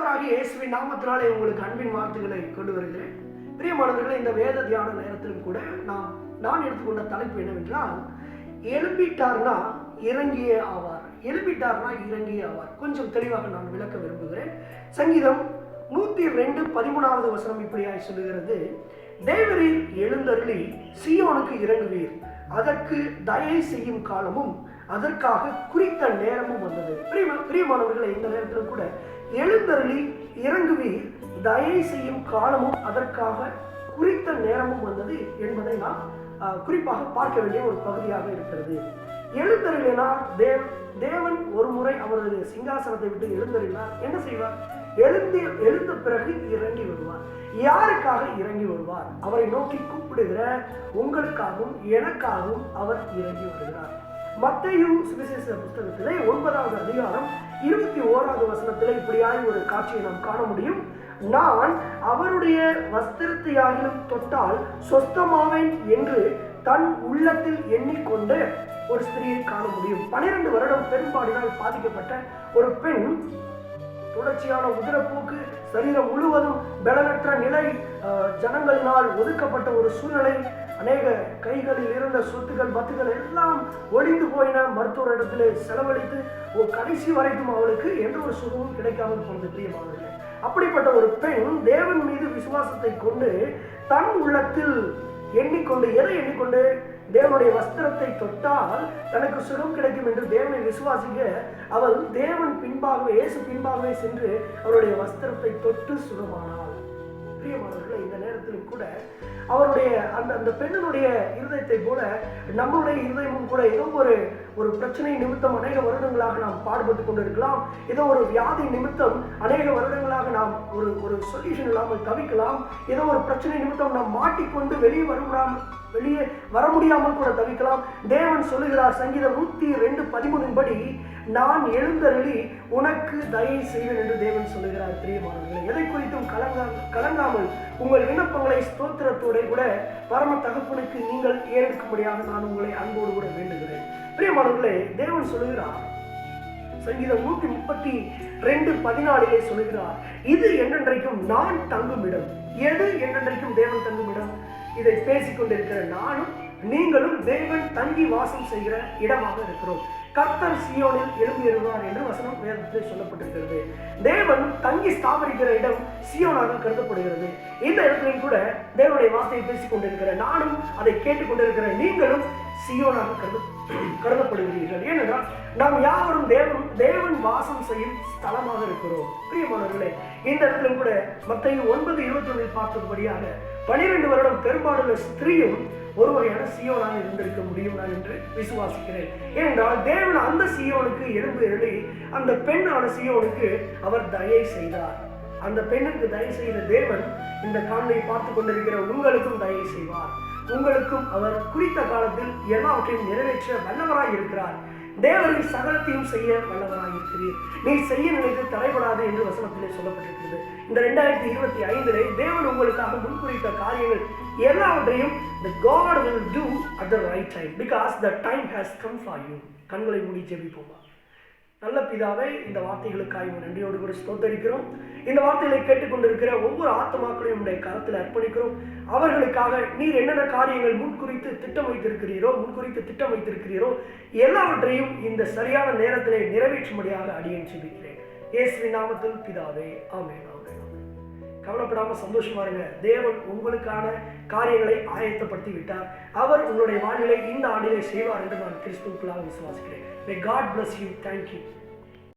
கர்த்தராகிய இயேசுவின் நாமத்தினாலே உங்களுக்கு அன்பின் வாழ்த்துக்களை கொண்டு வருகிறேன். பிரியமானவர்களே, இந்த வேத தியான நேரத்திலும் கூட நான் எடுத்துக்கொண்ட தலைப்பு என்னவென்றால், எழும்பிட்டார்னா இறங்கியே ஆவார். எழும்பிட்டார்னா இறங்கியே ஆவார். கொஞ்சம் தெளிவாக நான் விளக்க விரும்புகிறேன். சங்கீதம் 102:13 வசனம் இப்படியாய் சொல்லுகிறது, தேவரீர் எழுந்தருளி சீயோனுக்கு இறங்குவீர், அதற்கு தயை செய்யும் காலமும் அதற்காக குறித்த நேரமும் வந்தது. பிரியமானவர்களை, இந்த நேரத்தில் கூட எழுந்தருளி இறங்குவீர், தயை செய்யும் காலமும் அதற்காக குறித்த நேரமும் வந்தது என்பதை நாம் குறிப்பாக பார்க்க வேண்டிய ஒரு பகுதியாக இருக்கிறது. எழுந்தருளினார் தேவன் ஒரு முறை அவரது சிங்காசனத்தை விட்டு எழுந்தருளினார். என்ன செய்வார்? எழுந்த பிறகு இறங்கி வருவார். யாருக்காக இறங்கி வருவார்? அவரை நோக்கி கூப்பிடுகிற உங்களுக்காகவும் எனக்காகவும் அவர் இறங்கி வருகிறார். மத்தேயு சுவிசேஷ புத்தகத்திலே 9வது அதிகாரம் 21வது வசனத்திலே இப்படியாய் ஒரு காட்சியை நாம் காண முடியும். நான் அவருடைய வஸ்திரத்தையாகிலும் தொட்டால் சொஸ்தமாவேன் என்று தன் உள்ளத்தில் எண்ணிக்கொண்டு ஒரு ஸ்திரியை காண முடியும். 12 வருடம் பெரும்பாடினால் பாதிக்கப்பட்ட ஒரு பெண், தொடர்ச்சியான உதிரப்போக்கு, சரீரம் முழுவதும் பலனற்ற நிலை, ஜனங்களினால் ஒதுக்கப்பட்ட ஒரு சூழ்நிலை, அநேக கைகளில் இருந்த சொத்துக்கள் பத்துகள் எல்லாம் ஒளிந்து போயின. மருத்துவர் இடத்திலே செலவழித்து கடைசி வரைக்கும் அவளுக்கு எந்த ஒரு சுகமும் கிடைக்காமல் போனது. பிரியமானவர்களே, அப்படிப்பட்ட ஒரு பெண் தேவன் மீது விசுவாசத்தை கொண்டு தன் உள்ளத்தில் எண்ணிக்கொண்டு, எதை எண்ணிக்கொண்டு? தேவனுடைய வஸ்திரத்தை தொட்டால் தனக்கு சுகம் கிடைக்கும் என்று தேவனை விசுவாசிக்க அவள் தேவன் பின்பாகவே, இயேசு பின்பாகவே சென்று அவருடைய வஸ்திரத்தை தொட்டு சுகமானாள். பிரியமானவர்களே, இந்த நேரத்திலும் கூட அவருடைய அந்த பெண்ணினுடைய இருதயத்தை போல நம்முடைய இருதயமும் கூட ஏதோ ஒரு பிரச்சனை நிமித்தம் அநேக வருடங்களாக நாம் பாடுபட்டு கொண்டிருக்கலாம். ஏதோ ஒரு வியாதி நிமித்தம் அநேக வருடங்களாக நாம் ஒரு சொல்யூஷன் இல்லாமல் தவிக்கலாம். ஏதோ ஒரு பிரச்சனை நிமித்தம் நாம் மாட்டிக்கொண்டு வெளியே வர முடியாமல் கூட தவிக்கலாம். தேவன் சொல்லுகிறார், சங்கீதம் 102:13 படி, நான் எழுந்தருளி உனக்கு தயை செய்வேன் என்று தேவன் சொல்லுகிறார். பிரியமானவர்களே, எதை குறித்தும் கலங்காமல் உங்கள் விண்ணப்பங்களை ஸ்தோத்திரத்தோட கூட பரம தகப்பனுக்கு நீங்கள் ஏறெடுக்கும்படியாக நான் உங்களை அன்போடு கூட வேண்டுகிறேன். பிரியமானவர்களே, தேவன் சொல்லுகிறார், சங்கீதம் 132:14 சொல்லுகிறார், இது என்றென்றைக்கும் நான் தங்கும் இடம். எது என்றென்றைக்கும் தேவன் தங்கும் இடம்? இதை பேசிக்கொண்டிருக்கிற நானும் நீங்களும் தேவன் தங்கி வாசம் செய்கிற இடமாக இருக்கிறோம். கர்த்தர் சீயோனில் எழும்பியிருவார் என்று வசனம் வேதத்தில் சொல்லப்பட்டிருக்கிறது. தேவன் தங்கி ஸ்தாபரிக்கிற இடம் சீயோனாக கருதப்படுகிறது. இந்த இடத்திலும் கூட தேவனுடைய வார்த்தையை பேசிக் கொண்டிருக்கிற நானும், அதை கேட்டுக்கொண்டிருக்கிற நீங்களும் சீயோனாக கருதப்படுகிறீர்கள். ஏனென்றால் நாம் யாவரும் தேவன் வாசம் செய்யும் ஸ்தலமாக இருக்கிறோம். பிரியமானவர்களே, இந்த இடத்திலும் கூட மத்தேயு 9:21 பார்த்தபடியாக 12 வருடம் பெரும்பாலுள்ள ஸ்திரீயும் ஒரு வகையான சீயோனாக இருந்திருக்க முடியும் நான் என்று விசுவாசிக்கிறேன். ஏனென்றால் தேவன் அந்த சீயோனுக்கு எழும்பி அந்த பெண்ணான சீயோனுக்கு அவர் தயை செய்தார். அந்த பெண்ணுக்கு தயை செய்த தேவன் இந்த காணொளியை பார்த்து கொண்டிருக்கிற உங்களுக்கும் தயை செய்வார். உங்களுக்கும் அவர் குறித்த காலத்தில் எல்லாவற்றையும் நிறைவேற்ற வல்லவராய் இருக்கிறார். தேவனின் சகலத்தையும் செய்ய வல்லவராய் இருக்கிறீர். நீ செய்ய நினைத்து தடைபடாது என்று வசனத்திலே சொல்லப்பட்டிருக்கிறது. இந்த 2025 தேவன் உங்களுக்காக முன்குறித்த காரியங்கள் எல்லாவற்றையும் the God will do at the right time because the time has come for you. கண்களை மூடி ஜெபிப்போம். நல்ல பிதாவே, இந்த வார்த்தைகளுக்காக நன்றியோடு கூட ஸ்தோத்தரிக்கிறோம். இந்த வார்த்தைகளை கேட்டுக்கொண்டிருக்கிற ஒவ்வொரு ஆத்மாக்களையும் உடைய கரத்தில் அர்ப்பணிக்கிறோம். அவர்களுக்காக நீர் என்னென்ன காரியங்கள் முன்குறித்து திட்டம் வைத்திருக்கிறீரோ எல்லாவற்றையும் இந்த சரியான நேரத்திலே நிறைவேற்றும்படியாக அடியேன் ஜெபிக்கிறேன். இயேசுவின் நாமத்தில் பிதாவே, ஆமென். கவலைப்படாம சந்தோஷமா இருங்க. தேவன் உங்களுக்கான காரியங்களை ஆயத்தப்படுத்தி விட்டார். அவர் உங்களுடைய வாழ்நிலை இந்த ஆண்டிலே செய்வார் என்று நான் கிறிஸ்துவுக்குள்ளாக விசுவாசிக்கிறேன். May God bless you. Thank you.